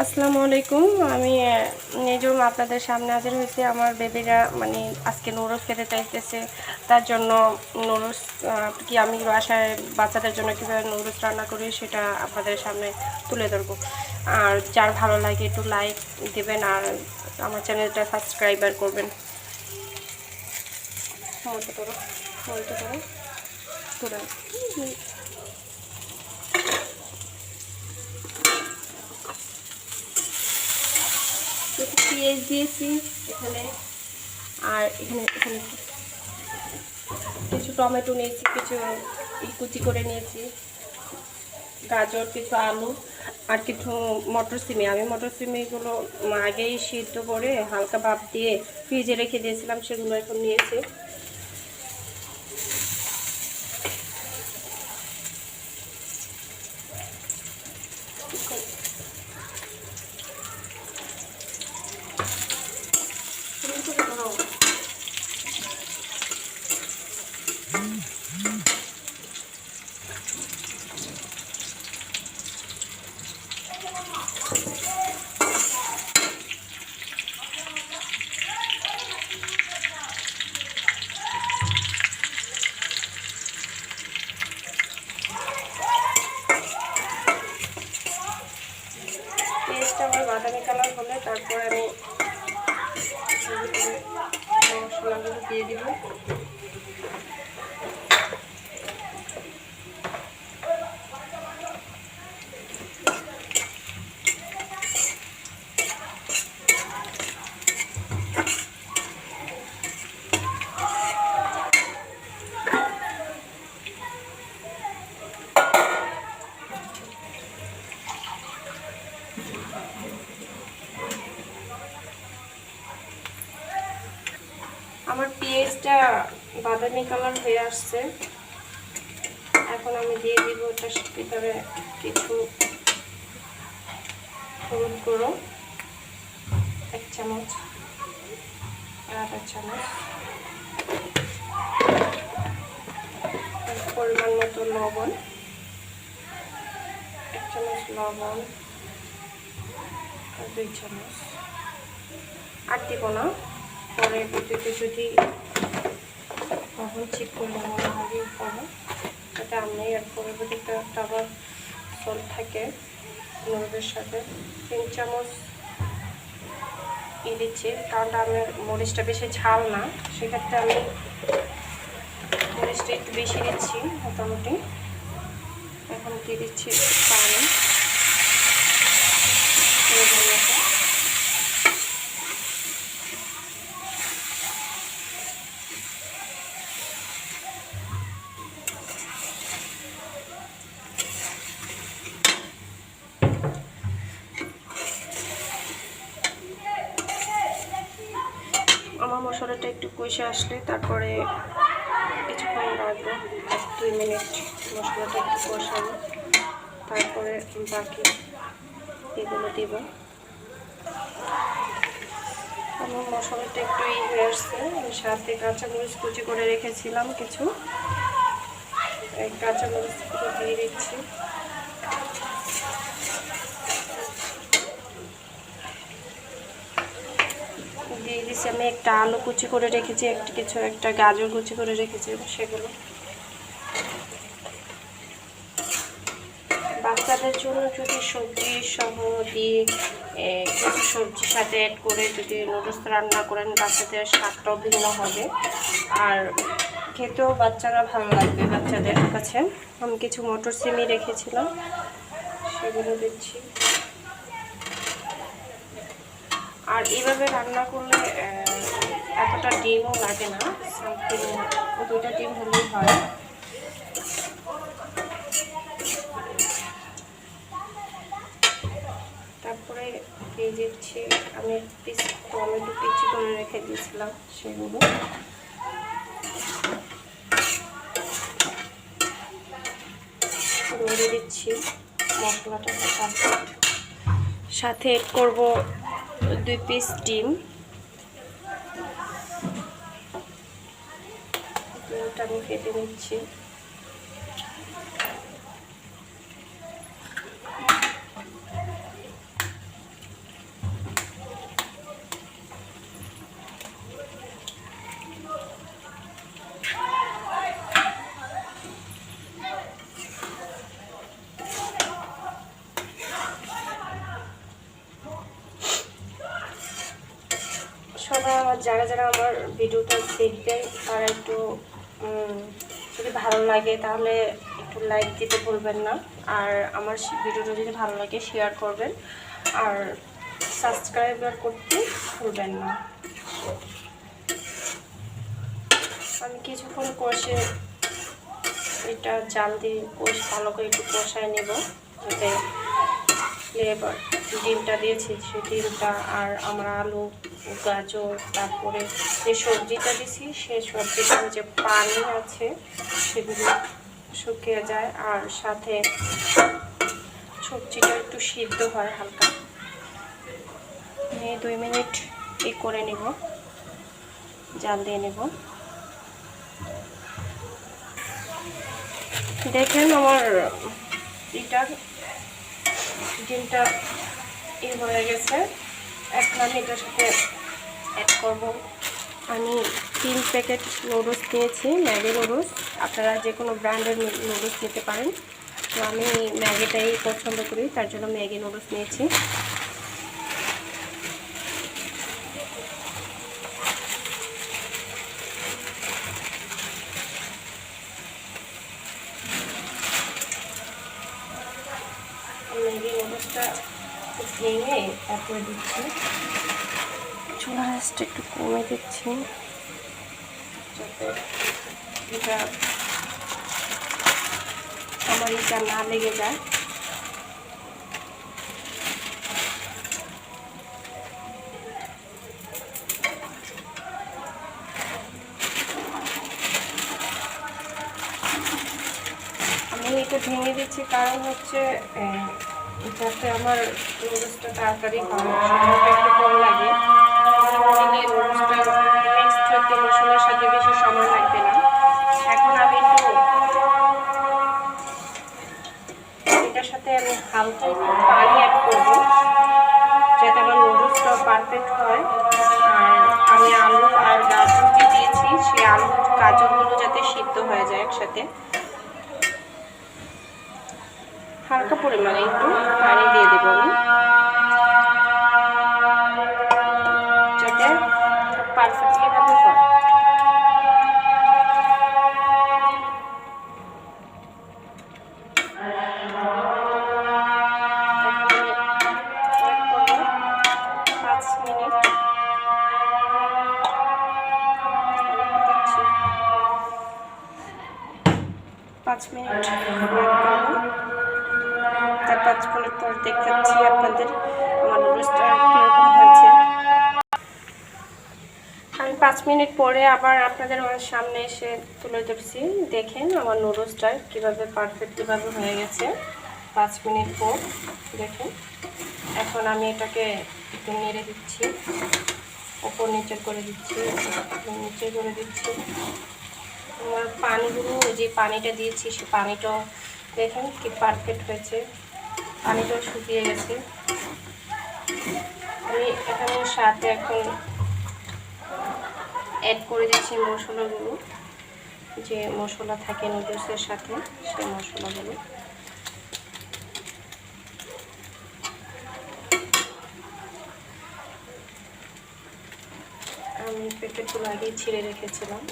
আসসালামু আলাইকুম। আমি নিজেও আপনাদের সামনে হাজির হয়েছি। আমার বেবিরা মানে আজকে নুডলস খেতে চাইতেছে, তার জন্য নুডলস কি আমি বাসায় বাচ্চাদের জন্য কীভাবে নুডলস রান্না করি সেটা আপনাদের সামনে তুলে ধরবো। আর যার ভালো লাগে একটু লাইক দেবেন আর আমার চ্যানেলটা সাবস্ক্রাইবার করবেন। বলতে করো তুলে পেঁয়াজ দিয়েছি এখানে, আর এখানে কিছু টমেটো নিয়েছি, কিছু কুচি করে নিয়েছি, গাজর, কিছু আলু আর কিছু মটরশুঁটি। আমি মটরশুঁটিগুলো আগেই সিদ্ধ করে হালকা ভাপ দিয়ে ফ্রিজে রেখে দিয়েছিলাম, সেগুলো এখন নিয়েছি। পেঁয়াজটা আমার বাদামি কালার হলে তারপর আমি মশলাগুলো দিয়ে দিব। আমার পেঁয়াজটা বাদামি কালার হয়ে আসছে, এখন আমি দিয়ে দিব এটার ভিতরে কিছু হলুদ গুঁড়ো 1 চামচ, আধা চামচ, পরিমাণ মতো লবণ 1 চামচ লবণ, আর 2 চামচ। আর দিব না, পরে ভিডিওতে যদি কখন চেক করলে মনে হবে পরে এটা আমি আর পরবর্তীতে একটা আবার সল থাকে নুডলসের সাথে। 3 চামচ দিচ্ছি, কারণ আমার মরিচটা বেশি ঝাল না, সেক্ষেত্রে আমি মরিচটা একটু বেশি দিচ্ছি মোটামুটি। এখন দিয়ে দিচ্ছি পানি। আমার মশলাটা একটু কষে আসলে তারপরে কিছুক্ষণ রাখবো, 1-2 মিনিট মশলাটা একটু কষাবো, তারপরে বাকি এগুলো দিব। আমার মশলাটা একটু হয়ে আসছে, সাথে কাঁচামরিচ কুচি করে রেখেছিলাম কিছু, এই কাঁচামরিচ দিয়ে দিচ্ছি। দিয়ে দিচ্ছি আমি একটা আলু কুচি করে রেখেছি, একটা গাজর কুচি করে রেখেছি, সেগুলো। বাচ্চাদের জন্য যদি সবজি সহ দিয়ে কিছু সবজির সাথে অ্যাড করে যদি নুডলস রান্না করেন, বাচ্চাদের স্বাদটাও ভিন্ন হবে আর খেতেও বাচ্চারা ভালো লাগবে বাচ্চাদের কাছে। আমি কিছু মটরশুঁটি রেখেছিলাম, সেগুলো দিচ্ছি। আর এইভাবে রান্না করলে এতটা ডিমও লাগে না, সামথিং 2টা ডিম হলেই হয়। তারপরে দিয়ে দিচ্ছি আমি টমেটো কুচি করে রেখে দিয়েছিলাম, সেগুলো। নেড়ে দিচ্ছি মশলাটার সাথে এড করব 2 পিস ডিম। আমি কেটে নিচ্ছি। যারা যারা আমার ভিডিওটা দেখবেন তারা একটু যদি ভালো লাগে তাহলে একটু লাইক দিতে ভুলবেন না। আর আমার ভিডিওটা যদি ভালো লাগে শেয়ার করবেন, আর সাবস্ক্রাইবার করতে ভুলবেন না। আমি কিছুক্ষণ কষে এটা জাল দিয়ে ভালো করে একটু কষায় নেব, যাতে ফ্লেভার ডিমটা দিয়েছি সেই ডিমটা আর আমরা আলু, গাজর, তারপরে যে সবজিটা দিছি সেই সবজিটার যে পানি আছে সেগুলো শুকিয়ে যায়, আর সাথে সবজিটা একটু সিদ্ধ হয় হালকা। 2 মিনিট করে নেব, জাল দিয়ে নেব। দেখেন আমার এটা ডিমটা হয়ে গেছে। এখন আমি এটার সাথে অ্যাড করব, আমি 3 প্যাকেট নুডলস নিয়েছি, ম্যাগি নুডলস। আপনারা যে কোনো ব্র্যান্ডের নুডলস নিতে পারেন, তো আমি ম্যাগিটাই পছন্দ করি, তার জন্য ম্যাগি নুডলস নিয়েছি। ম্যাগি নুডলসটা ভেঙে তারপরে দিচ্ছি, চুলার আঁচটা একটু কমে দিচ্ছি যাতে এটা আমার এটা না লেগে যায়। আমি এটা ভেঙে দিচ্ছি কারণ হচ্ছে যাতে আমার নুডলসটা তাড়াতাড়ি হয়, সময়টা একটু কম লাগে। নুডলসটা মিক্সড হতে মশলার সাথে বেশি সময় লাগবে না। এখন আমি একটু এটার সাথে আমি হালকা একটু পানি অ্যাড করব, যাতে আমার নুডলসটাও পারফেক্ট হয়। আর আমি আলু আর গাজর যে দিয়েছি সেই আলু গাজরগুলো যাতে সিদ্ধ হয়ে যায় একসাথে, হালকা পরিমাণে একটু পানি দিয়ে দেবো আমি, যাতে পারফেক্টলি ভাবে হয়। পাঁচ মিনিট তার 5 মিনিট পর দেখাচ্ছি আপনাদের আমার নুডলসটা কীরকম হয়েছে। আমি 5 মিনিট পরে আবার আপনাদের সামনে এসে তুলে ধরছি। দেখেন আমার নুডলসটা কীভাবে পারফেক্টলিভাবে হয়ে গেছে 5 মিনিট পর। দেখেন এখন আমি এটাকে একটু নেড়ে দিচ্ছি, ওপর নিচে করে দিচ্ছি, নিচে করে দিচ্ছি। আমার পানিগুলো, যে পানিটা দিয়েছি সে পানিটাও দেখেন কি পারফেক্ট হয়েছে, পানিটাও শুকিয়ে গেছে। আমি এখানে সাথে এখন অ্যাড করে দিচ্ছি মশলাগুলো, যে মশলা থাকে নুডলসের সাথে সেই মশলাগুলো। আমি প্যাকেটগুলো আগেই ছিঁড়ে রেখেছিলাম।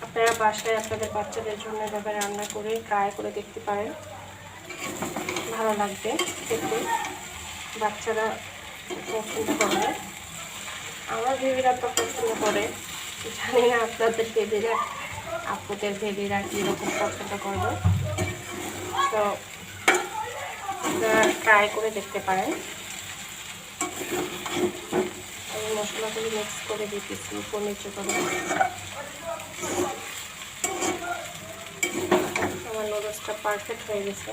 আপনারা বাসায় আপনাদের বাচ্চাদের জন্য এভাবে রান্না করে ট্রাই করে দেখতে পারেন, ভালো লাগবে খেতে, বাচ্চারা পছন্দ করবে, আমার বেবিরা তো পছন্দ করে। জানি না আপনাদের বেবিরা, আপনাদের বেবিরা কীরকম পছন্দ করবে, তো আপনারা ট্রাই করে দেখতে পারেন। আমি মশলাগুলো মিক্স করে দিতেছি উপর নিচে করে। আমার নুডলসটা পারফেক্ট হয়ে গেছে।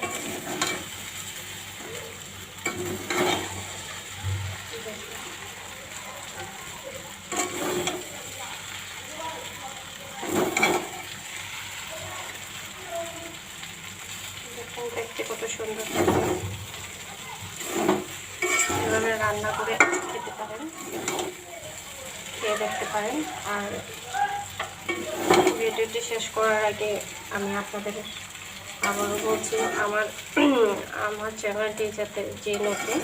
দেখুন দেখতে কত সুন্দর, এভাবে রান্না করে খেতে পারেন, খেয়ে দেখতে পারেন। আর ভিডিওটি শেষ করার আগে আমি আপনাদের আবারও বলছি, আমার আমার চ্যানেলটি যাতে যে নতুন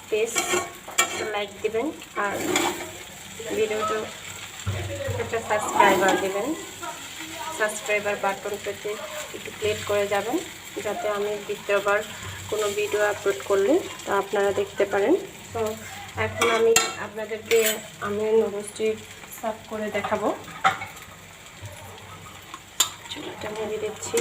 প্লিজ লাইক দিবেন আর ভিডিওটা একটা সাবস্ক্রাইবার দেবেন। সাবস্ক্রাইবার বাটন পেতে একটু ক্লিক করে যাবেন, যাতে আমি দ্বিতীয়বার কোনো ভিডিও আপলোড করলে তা আপনারা দেখতে পারেন। তো এখন আমি আপনাদেরকে নুডলসটি সার্ভ করে দেখাবো। চুলাটা মেরে দিচ্ছি।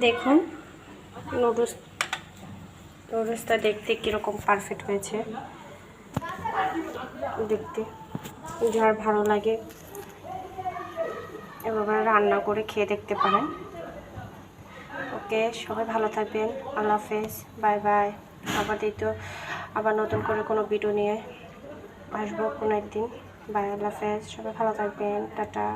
দেখুন নুডলসটা দেখতে কীরকম পারফেক্ট হয়েছে। দেখতে যার ভালো লাগে এভাবে রান্না করে খেয়ে দেখতে পারেন। ওকে, সবাই ভালো থাকবেন। আল্লাহ হাফেজ, বাই বাই। আবার নতুন করে কোনো ভিডিও নিয়ে আসবো কোনো একদিন। বাই, আল্লাহ হাফেজ, সবাই ভালো থাকবেন, টাটা।